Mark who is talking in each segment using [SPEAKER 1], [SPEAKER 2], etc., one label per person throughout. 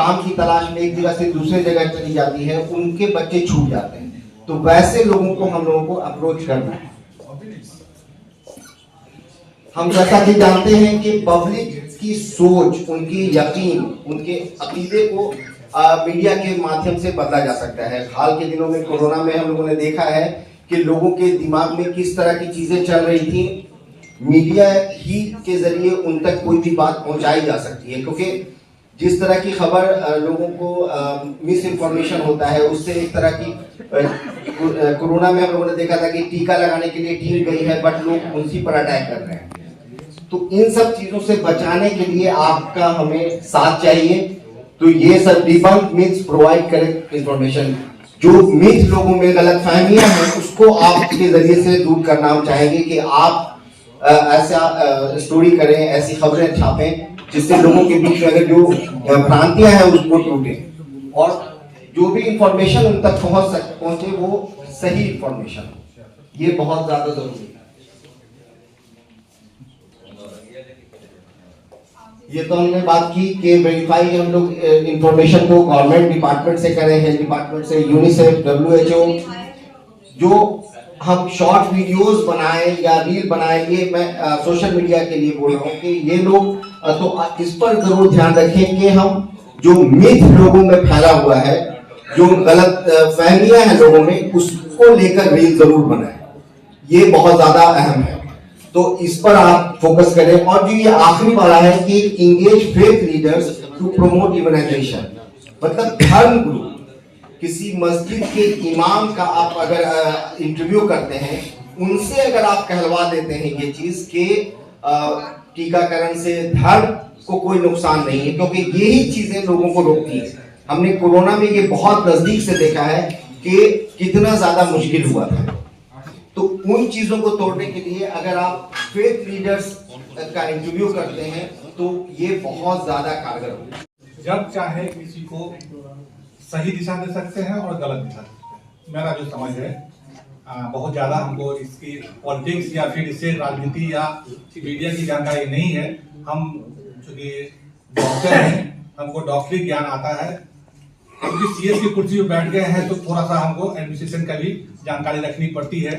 [SPEAKER 1] काम की तलाश में एक जगह से दूसरे जगह चली जाती है, उनके बच्चे छूट जाते हैं। तो वैसे लोगों को हम लोगों को अप्रोच करना है। हम जैसा कि जानते हैं कि पब्लिक की सोच, उनकी यकीन, उनके अकीदे को मीडिया के माध्यम से बदला जा सकता है। हाल के दिनों में कोरोना में हम लोगों ने देखा है कि लोगों के दिमाग में किस तरह की चीजें चल रही थी, मीडिया ही के जरिए उन तक कोई भी बात पहुंचाई जा सकती है। क्योंकि जिस तरह की खबर लोगों को मिस इन्फॉर्मेशन होता है, उससे एक तरह की कोरोना में हम लोगों ने देखा था कि टीका लगाने के लिए टीम गई है, बट लोग उसी पर अटैक कर रहे हैं। तो इन सब चीजों से बचाने के लिए आपका हमें साथ चाहिए। तो ये सब debunk myths, provide correct information, जो मिथ लोगों में गलत फहमियां हैं उसको आपके जरिए से दूर करना हम चाहेंगे कि आप ऐसा स्टोरी करें, ऐसी खबरें छापें जिससे लोगों के बीच में अगर जो भ्रांतियां हैं उसको टूटे और जो भी इंफॉर्मेशन उन तक पहुंचे वो सही इंफॉर्मेशन। ये बहुत ज्यादा जरूरी है। ये तो हमने बात की कि वेरीफाई हम लोग इंफॉर्मेशन को गवर्नमेंट डिपार्टमेंट से करें, हेल्थ डिपार्टमेंट से, यूनिसेफ, WHO। जो हम शॉर्ट वीडियोस बनाएं या रील बनाएं, ये मैं सोशल मीडिया के लिए बोल रहा हूँ कि ये लोग तो इस पर जरूर ध्यान रखें कि हम जो मिथ लोगों में फैला हुआ है, जो गलत फहमियां हैं लोगों में, उसको लेकर रील जरूर बनाएं। ये बहुत ज्यादा अहम है, तो इस पर आप फोकस करें। और जो ये आखिरी वाला है कि engage faith leaders to promote immunization, मतलब धर्म गुरु, किसी मस्जिद के इमाम का आप अगर इंटरव्यू करते हैं, उनसे अगर आप कहलवा देते हैं ये चीज कि टीकाकरण से धर्म को कोई नुकसान नहीं है, क्योंकि यही चीजें लोगों को रोकती है। हमने कोरोना में ये बहुत नजदीक से देखा है कि कितना ज्यादा मुश्किल हुआ था। तो उन चीजों को तोड़ने के लिए अगर आप फेथ लीडर्स का इंटरव्यू करते हैं तो ये बहुत ज्यादा कारगर होगा।
[SPEAKER 2] जब चाहे किसी को सही दिशा दे सकते हैं और गलत दिशा दे सकते हैं। मेरा जो समझ है बहुत ज्यादा हमको इसकी पॉलिटिक्स या फिर इससे राजनीति या मीडिया की जानकारी नहीं है। हम चूंकि डॉक्टर हैं, हमको डॉक्टरी ज्ञान आता है, क्योंकि CS की कुर्सी पे बैठ गए हैं तो थोड़ा सा हमको एडमिनिस्ट्रेशन का भी जानकारी रखनी पड़ती है।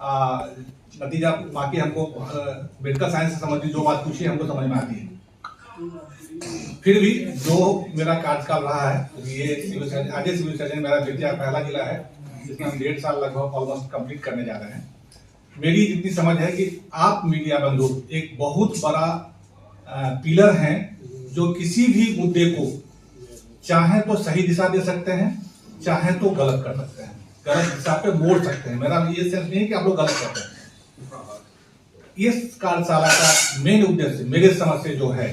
[SPEAKER 2] नतीजा बाकी हमको मेडिकल साइंस से संबंधित जो बात पूछी हमको समझ में आती है। फिर भी जो मेरा कार्यकाल रहा है, ये सिविल सर्जन मेरा विद्या पहला जिला है जिसमें हम 1.5 साल लगभग ऑलमोस्ट कंप्लीट करने जा रहे हैं। मेरी जितनी समझ है कि आप मीडिया बंधु एक बहुत बड़ा पिलर हैं जो किसी भी मुद्दे को चाहे तो सही दिशा दे सकते हैं, चाहे तो गलत कर सकते हैं, गलत दिशा पे मोड़ सकते हैं। मेरा ये सेंस नहीं है कि आप लोग गलत करते हैं। इस कार्यशाला का मेन उद्देश्य मेरे समझ से जो है,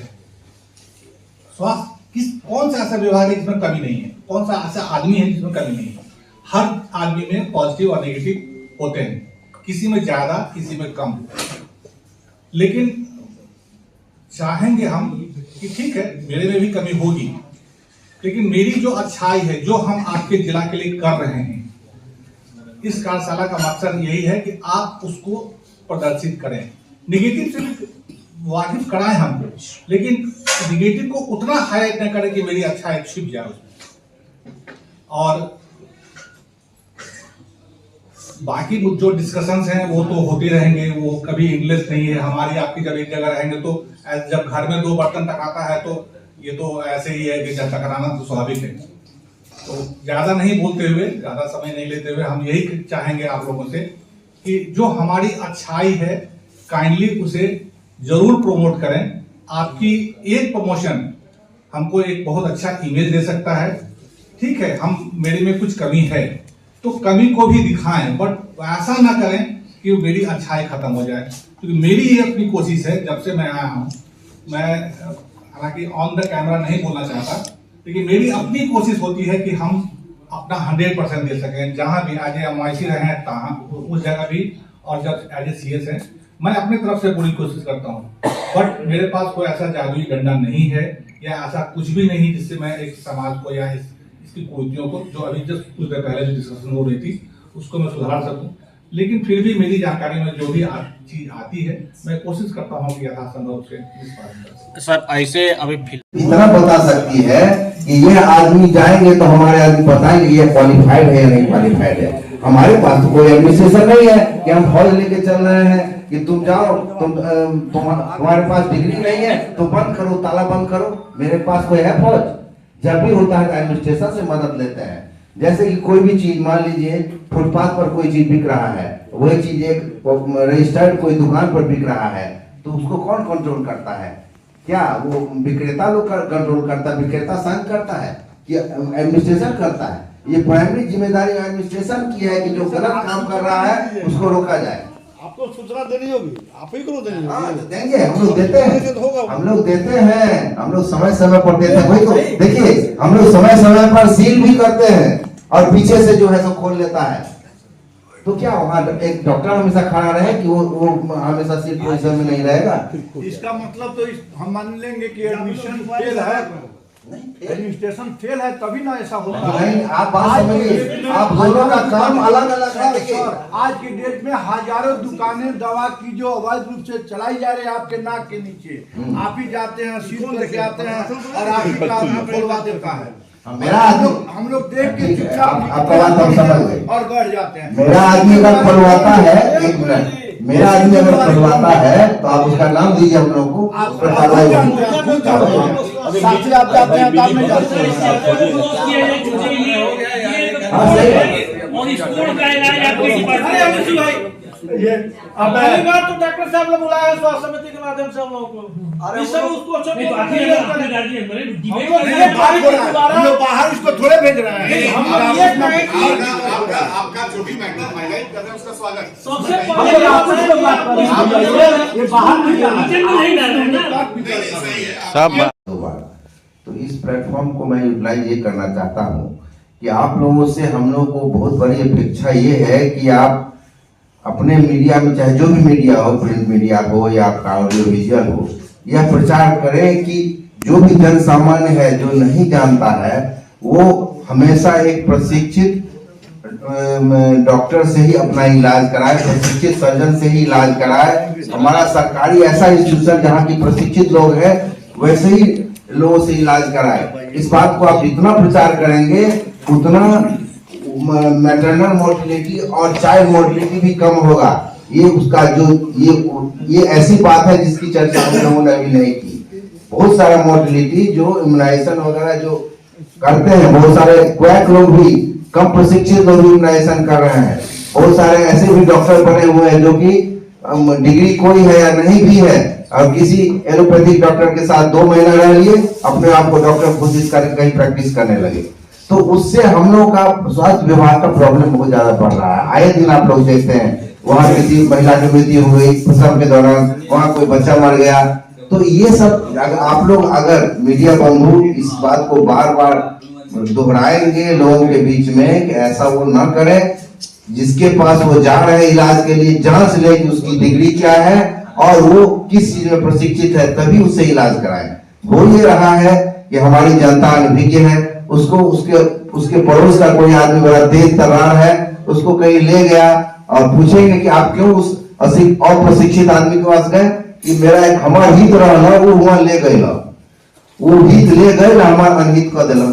[SPEAKER 2] स्वास्थ्य कौन सा ऐसा विभाग है जिसमें कमी नहीं है, कौन सा ऐसा आदमी है जिसमें कमी नहीं है। हर आदमी में पॉजिटिव और नेगेटिव होते हैं, किसी में ज्यादा किसी में कम। लेकिन चाहेंगे हम कि ठीक है मेरे में भी कमी होगी, लेकिन मेरी जो अच्छाई है जो हम आपके जिला के लिए कर रहे हैं, इस कार्यशाला का मकसद यही है कि आप उसको प्रदर्शित करें। निगेटिव से वाकिफ कराएं हमको, लेकिन निगेटिव को उतना हाईलाइट न करें कि मेरी अच्छाई छिप जाए उसमें। और बाकी जो डिस्कशंस हैं वो तो होते रहेंगे, वो कभी इंग्लिश नहीं है। हमारी आपकी जब एक जगह रहेंगे तो जब घर में 2 बर्तन टकराता है तो ये तो ऐसे ही है कि जब टकराना तो स्वाभाविक है। तो ज्यादा नहीं बोलते हुए, ज्यादा समय नहीं लेते हुए, हम यही चाहेंगे आप लोगों से कि जो हमारी अच्छाई है काइंडली उसे जरूर प्रमोट करें। आपकी एक प्रमोशन हमको एक बहुत अच्छा इमेज दे सकता है। ठीक है, हम मेरे में कुछ कमी है तो कमी को भी दिखाएं, बट ऐसा ना करें कि मेरी अच्छाई खत्म हो जाए। क्योंकि मेरी ये अपनी कोशिश है, जब से मैं आया हूँ, मैं हालांकि ऑन द कैमरा नहीं बोलना चाहता, लेकिन मेरी अपनी कोशिश होती है कि हम अपना 100% दे सकें। जहां भी आज MIC रहे तहाँ उस जगह भी, और जब एज ए CS है मैं अपनी तरफ से पूरी कोशिश करता हूँ। बट मेरे पास कोई ऐसा जादुई डंडा नहीं है या ऐसा कुछ भी नहीं जिससे मैं एक समाज को या इसकी कुरीतियों को, जो अभी जस्ट कुछ देर पहले जो डिस्कशन हो रही थी, उसको मैं सुधार सकूं। लेकिन फिर भी मेरी जानकारी में जो भी चीज आती है मैं कोशिश करता हूँ कि यथासंभव से इस बारे में।
[SPEAKER 3] सर ऐसे अभी
[SPEAKER 1] इतना बता सकती है
[SPEAKER 3] कि ये आदमी जाएंगे तो हमारे आदमी बताएंगे ये क्वालिफाइड है या नहीं क्वालिफाइड है। हमारे पास तो कोई एडमिनिस्ट्रेशन नहीं है कि हम फौज लेके चल रहे हैं कि तुम जाओ, तुम्हारे पास डिग्री नहीं है तो बंद करो, ताला बंद करो। मेरे पास कोई है फौज? जब भी होता है एडमिनिस्ट्रेशन से मदद लेते हैं। जैसे कि कोई भी चीज मान लीजिए फुटपाथ पर कोई चीज बिक रहा है, वही चीज एक रजिस्टर्ड कोई दुकान पर बिक रहा है, तो उसको कौन कंट्रोल करता है? क्या वो विक्रेता लोग कंट्रोल करता है? विक्रेता संघ करता है कि एडमिनिस्ट्रेशन करता है? ये प्राइमरी जिम्मेदारी एडमिनिस्ट्रेशन की है कि जो गलत काम कर रहा है उसको रोका जाए।
[SPEAKER 4] आपको सूचना देनी होगी, आप ही को देनी
[SPEAKER 3] हाँ,
[SPEAKER 4] होगी।
[SPEAKER 3] तो देंगे, हम लोग देते हैं, हम लोग देते हैं, हम लोग समय समय पर देते हैं। वही तो देखिए, हम लोग समय समय पर सील भी करते हैं और पीछे से जो है तो खोल लेता है। तो क्या वहाँ एक डॉक्टर हमेशा खड़ा रहे कि वो हमेशा सीट पोजीशन में नहीं रहेगा?
[SPEAKER 4] इसका मतलब तो हम मान लेंगे कि एडमिशन फेल है, एडमिनिस्ट्रेशन फेल है, तभी ना ऐसा होता है।
[SPEAKER 3] नहीं, आप बात समझिए, आप दोनों का काम अलग अलग है। देखिए,
[SPEAKER 4] आज की डेट में हजारों दुकानें दवा की जो अवैध रूप से चलाई जा रही है आपके नाक के नीचे, आप ही जाते हैं, सील करके आते हैं और आप ही का खोलवा देता है।
[SPEAKER 3] मेरा
[SPEAKER 4] हम लोग देख के
[SPEAKER 3] आपका बात हम समझ गए
[SPEAKER 4] और गढ़ जाते हैं।
[SPEAKER 3] मेरा आदमी अगर खुलवाता है, एक मिनट, मेरा आदमी अगर खुलवाता है तो आप उसका नाम दीजिए हम लोग को, उस पर कार्रवाई होगी।
[SPEAKER 4] साथी आप जाते हैं, आप नहीं जाते हैं।
[SPEAKER 3] हाँ, सही है।
[SPEAKER 5] और स्कूल का इलाज आपके डिपार्टमेंट
[SPEAKER 4] ये अब
[SPEAKER 6] पहली बार तो डॉक्टर साहब ने बुलाया है स्वास्थ्य समिति के माध्यम से हम लोगों को। इस सब उसको
[SPEAKER 5] नहीं तो आखिर अपने गार्जियन बने डिबेट
[SPEAKER 4] ये बात हो रहा है, हम लोग बाहर इसको थोड़े भेज रहे हैं।
[SPEAKER 6] हम लोग ये कहें कि
[SPEAKER 7] आपका जो भी मैटर हाईलाइट कर रहे हैं उसका स्वागत।
[SPEAKER 6] सबसे
[SPEAKER 4] हम
[SPEAKER 6] पहले
[SPEAKER 4] लोग आपस में बात कर रहे हैं, ये बाहर नहीं जाना है।
[SPEAKER 5] किचन में नहीं डाल रहे ना।
[SPEAKER 7] सही है।
[SPEAKER 3] दो बार तो इस प्लेटफॉर्म को मैं यूटिलाइज ये करना चाहता हूँ कि आप लोगों से हम लोग को बहुत बड़ी अपेक्षा ये है कि आप अपने मीडिया में, चाहे जो भी मीडिया हो, प्रिंट मीडिया हो या आपका ऑडियो विजुअल हो, यह प्रचार करें कि जो भी जन सामान्य है जो नहीं जानता है वो हमेशा एक प्रशिक्षित डॉक्टर से ही अपना इलाज कराए, प्रशिक्षित सर्जन से ही इलाज कराए। हमारा सरकारी ऐसा इंस्टीट्यूशन जहाँ की प्रशिक्षित लोग हैं वैसे ही लोगों से इलाज कराए। इस बात को आप जितना प्रचार करेंगे उतना मैटरनल मोर्टिलिटी और चाइल्ड मोर्टिलिटी भी कम होगा। ये उसका जो ये ऐसी बात है जिसकी चर्चा हम लोगों ने अभी नहीं की। बहुत सारा मोर्टिलिटी जो इम्यूनाइजेशन वगैरह जो करते हैं, बहुत सारे क्वैक लोग भी, कम प्रशिक्षित लोग भी इम्यूनाइजेशन कर रहे हैं। बहुत सारे ऐसे भी डॉक्टर बने हुए हैं जो कि डिग्री कोई है या नहीं भी है और किसी एलोपैथिक डॉक्टर के साथ 2 महीना रह लिए, अपने आप को डॉक्टर कोशिश करके कहीं प्रैक्टिस करने लगे। तो उससे हम लोग का स्वास्थ्य विभाग का प्रॉब्लम बहुत ज्यादा बढ़ रहा है। आए दिन आप लोग देखते हैं वहाँ किसी महिला की मृत्यु हुई प्रसव के दौरान, वहाँ कोई बच्चा मर गया। तो ये सब आप लोग अगर मीडिया बंधु इस बात को बार बार दोहराएंगे लोगों के बीच में कि ऐसा वो न करे, जिसके पास वो जा रहे हैं इलाज के लिए जांच ले कि उसकी डिग्री क्या है और वो किस चीज में प्रशिक्षित है, तभी उससे इलाज कराएं। हो ये रहा है कि हमारी जनता अनभिज्ञ है, उसको उसके पड़ोस का कोई आदमी बड़ा तेज तर्रार है, उसको कहीं ले गया और पूछेंगे कि आप क्यों उस अप्रशिक्षित आदमी के पास गए, कि मेरा एक हमारा हित रहा वो वहां ले गए, वो हित ले गए हमारा अनहित कर दिला।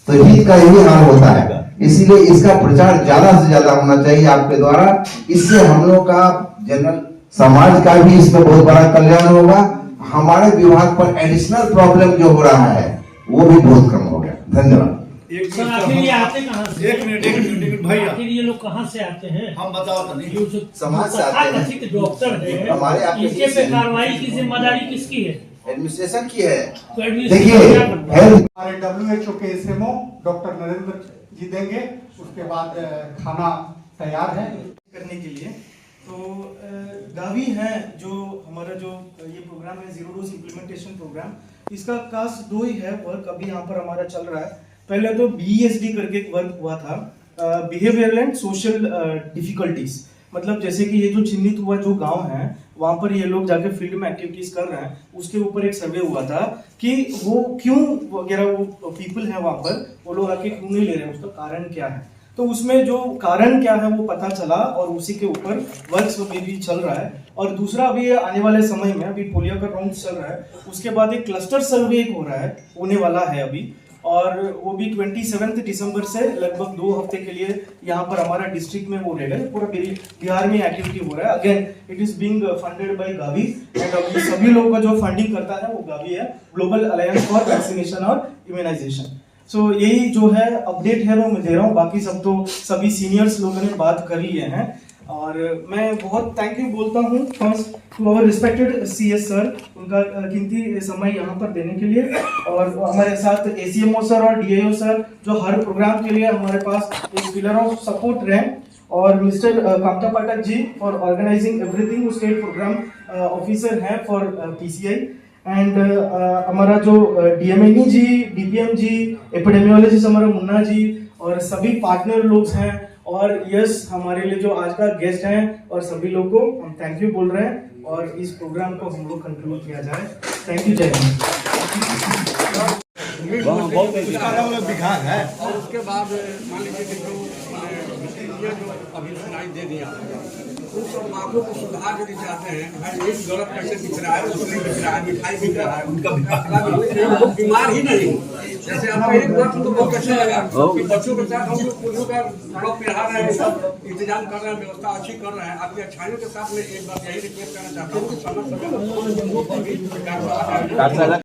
[SPEAKER 3] तो हित का यही हाल होता है। इसीलिए इसका प्रचार ज्यादा से ज्यादा होना चाहिए आपके द्वारा। इससे हम लोग का जनरल समाज का भी इसमें बहुत बड़ा कल्याण होगा। हमारे विभाग पर एडिशनल प्रॉब्लम जो हो रहा है वो भी बहुत कम हो गया। धन्यवाद।
[SPEAKER 5] सर आखिर ये आते कहाँ से?
[SPEAKER 4] एक मिनट भैया,
[SPEAKER 5] आखिर ये लोग कहाँ से आते हैं?
[SPEAKER 4] हम बताओ तो नहीं।
[SPEAKER 5] ये जो
[SPEAKER 3] समाज से आते हैं।
[SPEAKER 5] कथित डॉक्टर है,
[SPEAKER 3] हमारे आपके
[SPEAKER 5] इनके पे कार्रवाई की जिम्मेदारी किसकी है?
[SPEAKER 3] एडमिनिस्ट्रेशन की है।
[SPEAKER 5] तो
[SPEAKER 3] देखिए
[SPEAKER 5] एडमिनिस्ट्रेशन क्या करता है?
[SPEAKER 8] हमारे WHO के SMO डॉक्टर नरेंद्र जी देंगे। उसके बाद खाना तैयार है
[SPEAKER 9] करने के लिए। तो गावी है जो हमारा जो ये प्रोग्राम है जीरो डोज इम्प्लीमेंटेशन प्रोग्राम, इसका खास 2 ही है वर्क अभी यहाँ पर हमारा चल रहा है। पहले तो BESD करके एक वर्क हुआ था, बिहेवियरल एंड सोशल डिफिकल्टीज, मतलब जैसे कि ये जो चिन्हित हुआ जो गांव है वहाँ पर ये लोग जाके फील्ड में एक्टिविटीज कर रहे हैं, उसके ऊपर एक सर्वे हुआ था कि वो क्यों वगैरह वो पीपल है वहाँ पर वो लोग आके क्यों नहीं ले रहे हैं, उसका कारण क्या है। तो उसमें जो कारण क्या है वो पता चला और उसी के ऊपर वर्क्स भी चल रहा है। और दूसरा अभी आने वाले समय में अभी पोलियो का राउंड चल रहा है, उसके बाद एक क्लस्टर सर्वे हो रहा है, होने वाला है अभी, और वो भी 27 दिसंबर से लगभग 2 हफ्ते के लिए यहाँ पर हमारा डिस्ट्रिक्ट में वो रहेगा। पूरा बिहार में एक्टिविटी हो रहा है। Again it is being funded by Gavi and अभी सभी लोगों का जो फंडिंग करता है वो गावी है, ग्लोबल अलायंस फॉर वैक्सीनेशन और इम्यूनाइजेशन। सो यही जो है अपडेट है वो मैं दे रहा हूँ। बाकी सब तो सभी सीनियर्स लोगों ने बात कर लिए हैं और मैं बहुत थैंक यू बोलता हूँ first to our respected CS sir, उनका कीमती समय यहाँ पर देने के लिए, और हमारे साथ एसीएमओ सर और डीआईओ सर जो हर प्रोग्राम के लिए हमारे पास एक पिलर ऑफ सपोर्ट रहे, और mister Kamta Pathak ji for organizing everything, state program officer हैं फॉर पीसीआई, एंड हमारा जो डीएमएनई जी, डीपीएम जी, एपिडेमियोलॉजिस्ट हमारा मुन्ना जी और सभी पार्टनर लोग हैं, और यस हमारे लिए जो आज का गेस्ट हैं, और सभी लोग को हम थैंक यू बोल रहे हैं और इस प्रोग्राम को हम लोग कंक्लूड किया जाए। थैंक यू, जय हिंद।
[SPEAKER 4] बिघार है
[SPEAKER 10] और उसके बाद मान लीजिए कि जो ये जो अभी सुनाई दे दिया उन सब बातों को सुधार यदि चाहते हैं कि भाई एक गलत कैसे दिख रहा है, दूसरे दिख रहा है, मिठाई दिख रहा है, उनका भी बीमार ही नहीं। जैसे आपको एक बात तो बहुत अच्छा लगा कि बच्चों के साथ हम लोग पोलियो का ड्रॉप पिला रहे हैं, सब इंतजाम कर रहे हैं, व्यवस्था अच्छी कर रहे हैं। आपकी अच्छाइयों के साथ में एक बात यही रिक्वेस्ट करना चाहता हूँ कि समय समय